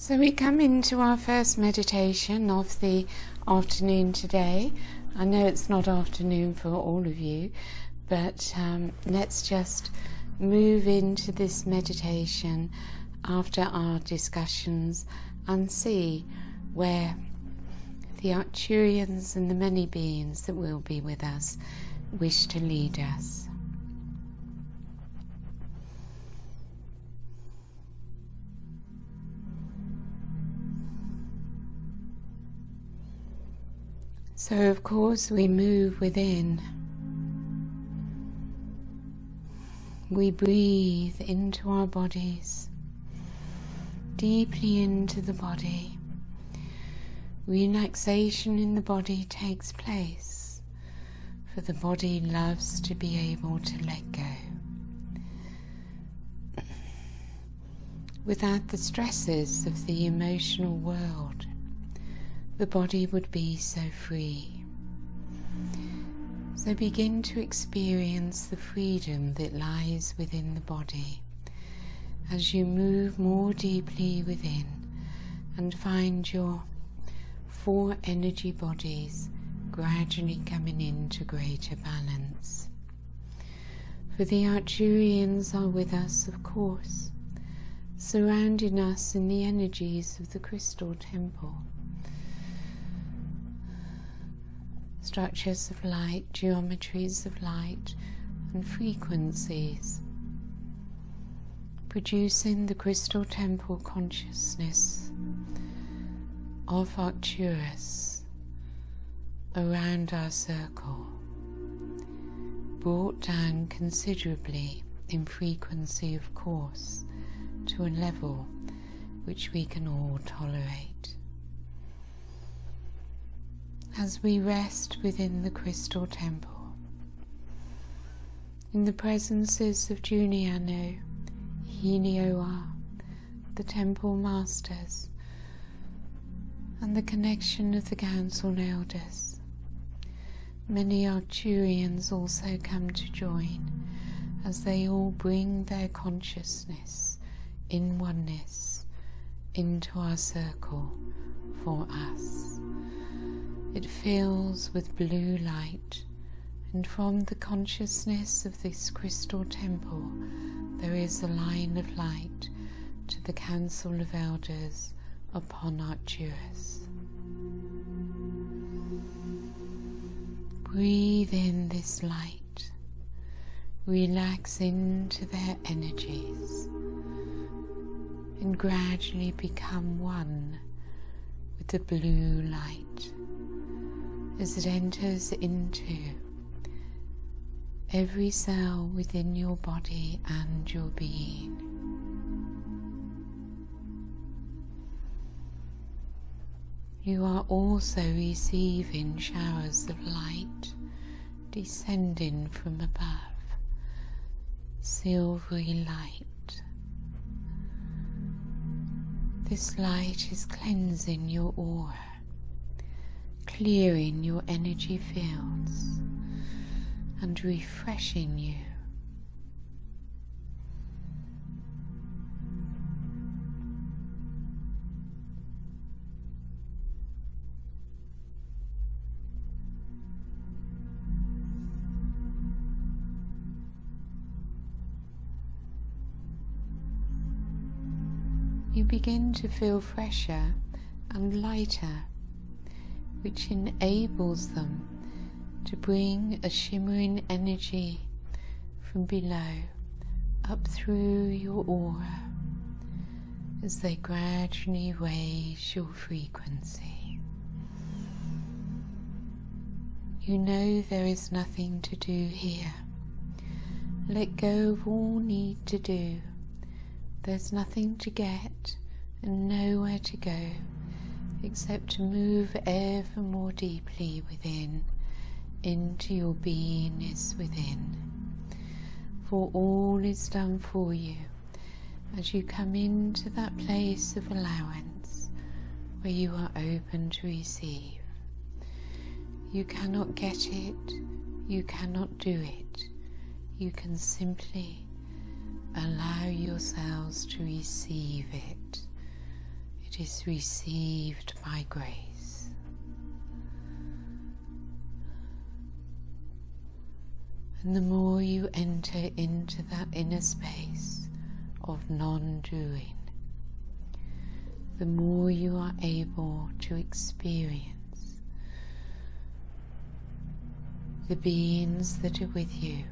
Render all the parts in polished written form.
So we come into our first meditation of the afternoon today. I know it's not afternoon for all of you, but let's just move into this meditation after our discussions and see where the Arcturians and the many beings that will be with us wish to lead us. So of course we move within. We breathe into our bodies, deeply into the body. Relaxation in the body takes place, for the body loves to be able to let go. Without the stresses of the emotional world, the body would be so free. So begin to experience the freedom that lies within the body as you move more deeply within and find your 4 energy bodies gradually coming into greater balance. For the Arcturians are with us, of course, surrounding us in the energies of the crystal temple. Structures of light, geometries of light, and frequencies, producing the crystal temple consciousness of Arcturus around our circle, brought down considerably in frequency, of course, to a level which we can all tolerate. As we rest within the crystal temple, in the presences of Juniano, Helioa, the temple masters, and the connection of the council elders, many Arcturians also come to join as they all bring their consciousness in oneness into our circle for us. It fills with blue light, and from the consciousness of this crystal temple there is a line of light to the Council of Elders upon Arcturus. Breathe in this light, relax into their energies, and gradually become one with the blue light as it enters into every cell within your body and your being. You are also receiving showers of light descending from above, silvery light. This light is cleansing your aura, clearing your energy fields and refreshing you. You begin to feel fresher and lighter, which enables them to bring a shimmering energy from below up through your aura as they gradually raise your frequency. You know there is nothing to do here. Let go of all need to do. There's nothing to get and nowhere to go except to move ever more deeply within, into your beingness within. For all is done for you as you come into that place of allowance where you are open to receive. You cannot get it, you cannot do it. You can simply allow yourselves to receive it. it is received by grace. And the more you enter into that inner space of non-doing, the more you are able to experience the beings that are with you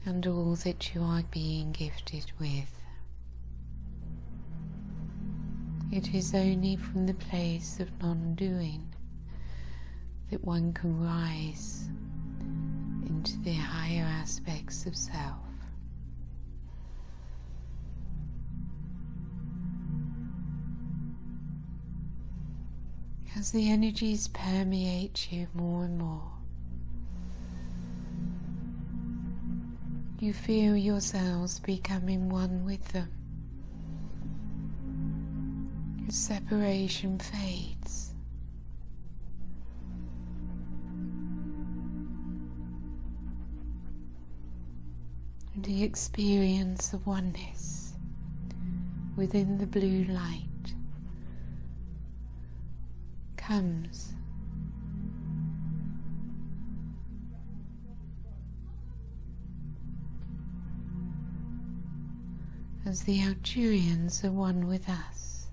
and all that you are being gifted with. It is only from the place of non-doing that one can rise into the higher aspects of self. As the energies permeate you more and more, you feel yourselves becoming one with them. Your separation fades. And the experience of oneness within the blue light comes. As the Arcturians are one with us,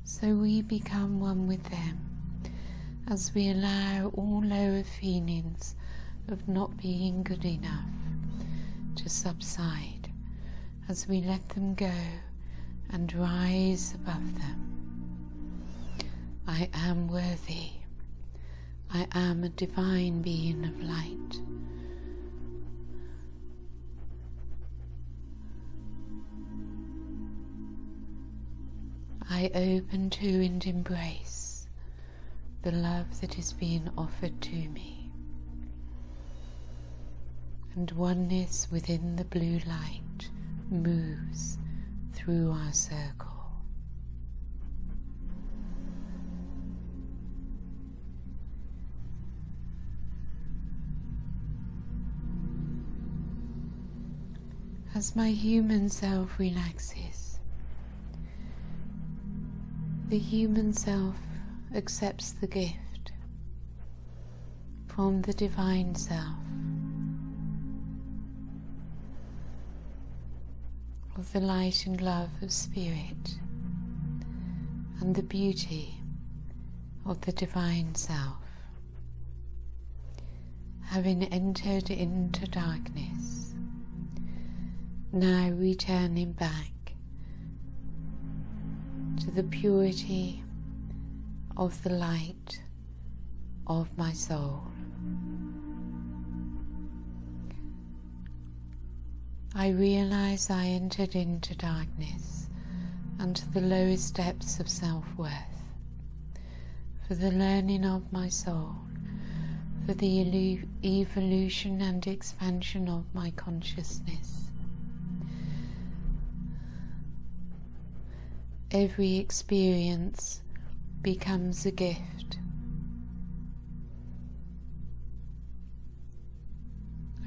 so we become one with them, as we allow all lower feelings of not being good enough to subside, as we let them go and rise above them. I am worthy. I am a divine being of light. I open to and embrace the love that is being offered to me, and oneness within the blue light moves through our circle. As my human self relaxes, the human self accepts the gift from the divine self of the light and love of spirit and the beauty of the divine self. Having entered into darkness, now returning back to the purity of the light of my soul. I realize I entered into darkness and to the lowest depths of self-worth, for the learning of my soul, for the evolution and expansion of my consciousness. Every experience becomes a gift,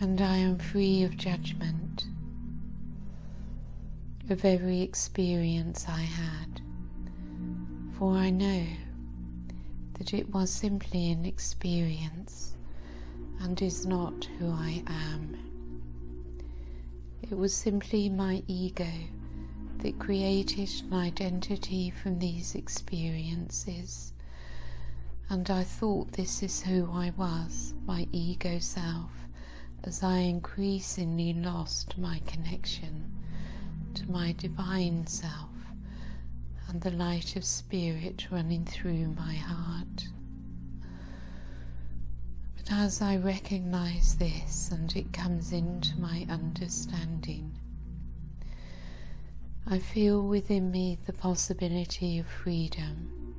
and I am free of judgment of every experience I had, for I know that it was simply an experience and is not who I am. It was simply my ego that created an identity from these experiences, and I thought this is who I was, my ego self, as I increasingly lost my connection to my divine self and the light of spirit running through my heart. But as I recognize this and it comes into my understanding, I feel within me the possibility of freedom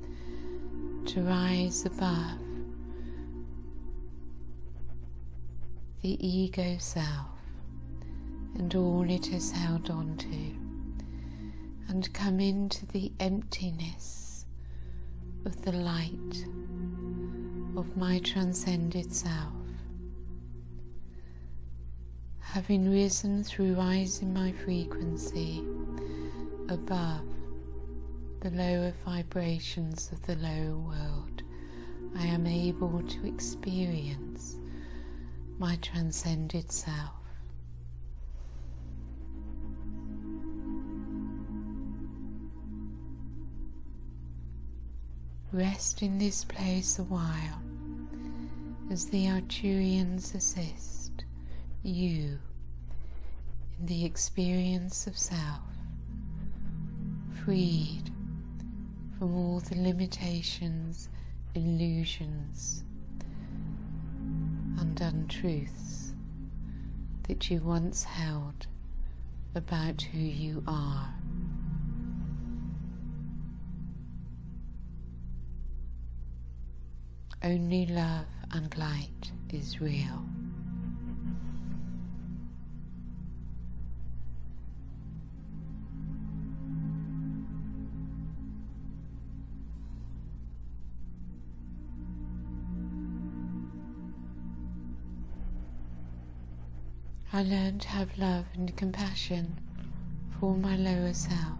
to rise above the ego self and all it has held on to, and come into the emptiness of the light of my transcended self. Having risen through rising my frequency above the lower vibrations of the lower world, I am able to experience my transcended self. Rest in this place a while as the Arcturians assist you in the experience of self, freed from all the limitations, illusions and untruths that you once held about who you are. Only love and light is real. I learned to have love and compassion for my lower self,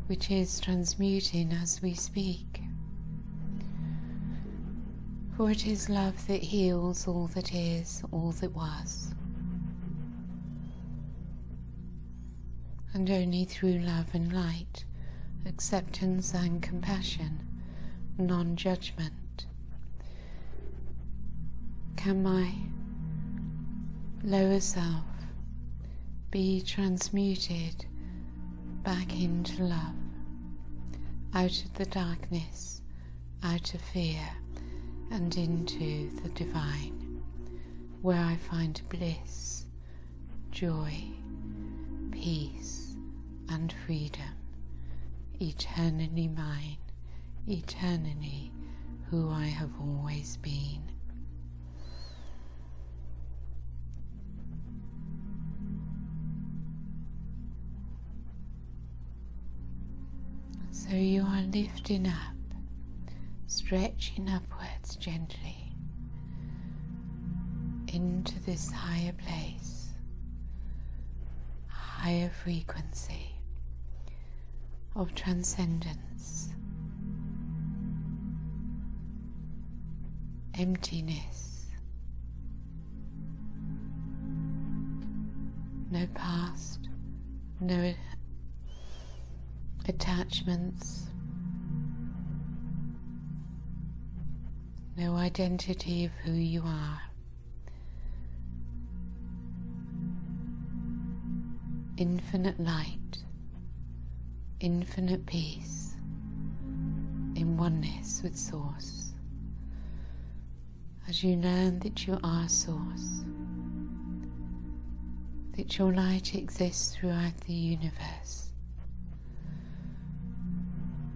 which is transmuting as we speak. For it is love that heals all that is, all that was. And only through love and light, acceptance and compassion, non-judgment, can my lower self be transmuted back into love, out of the darkness, out of fear, and into the divine, where I find bliss, joy, peace, and freedom, eternally mine, eternally who I have always been. So you are lifting up, stretching upwards gently into this higher place, higher frequency of transcendence, emptiness, no past, no attachments, no identity of who you are. Infinite light, infinite peace, in oneness with Source. As you learn that you are Source, that your light exists throughout the universe,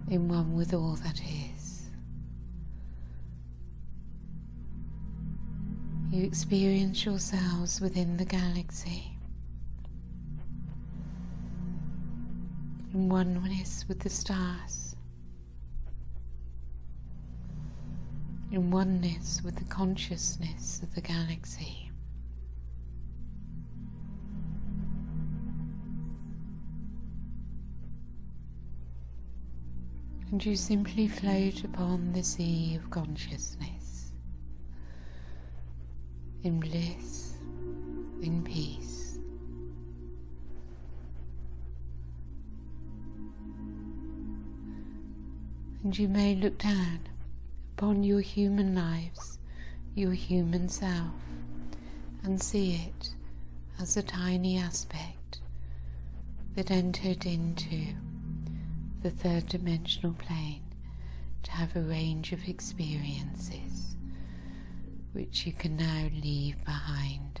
in one with all that is. You experience yourselves within the galaxy, in oneness with the stars, in oneness with the consciousness of the galaxy. And you simply float upon the sea of consciousness, in bliss, in peace. And you may look down upon your human lives, your human self, and see it as a tiny aspect that entered into the third dimensional plane to have a range of experiences which you can now leave behind.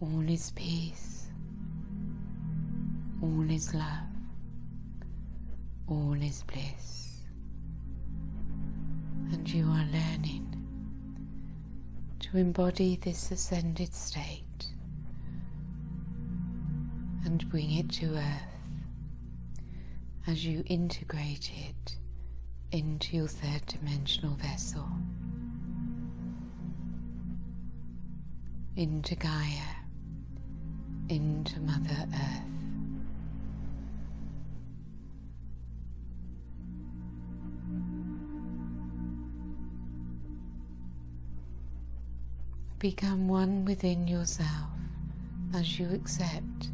All is peace, all is love, all is bliss, and you are learning to embody this ascended state and bring it to earth as you integrate it into your third dimensional vessel. into Gaia, into Mother Earth. Become one within yourself as you accept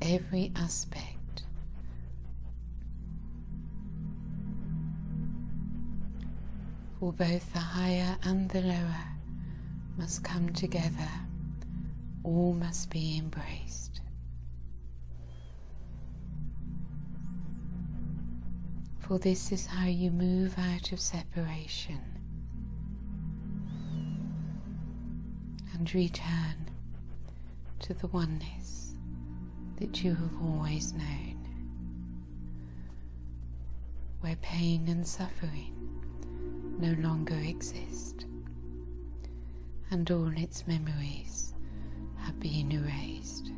every aspect for both the higher and the lower must come together, all must be embraced. For this is how you move out of separation and return to the oneness that you have always known, where pain and suffering no longer exist and all its memories have been erased.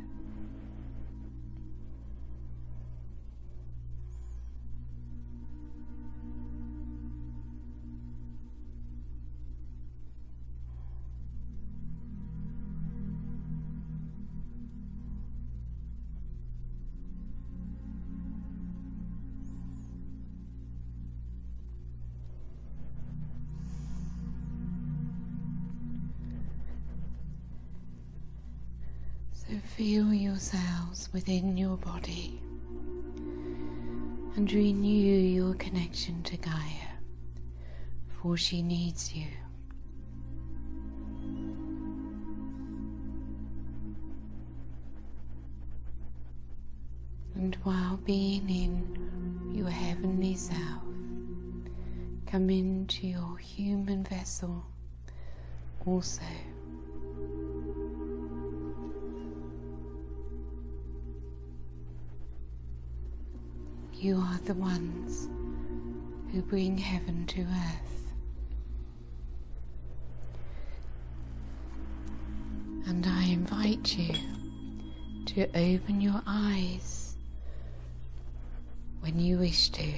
So feel yourselves within your body and renew your connection to Gaia, for she needs you. And while being in your heavenly self, come into your human vessel also. You are the ones who bring heaven to earth. And I invite you to open your eyes when you wish to.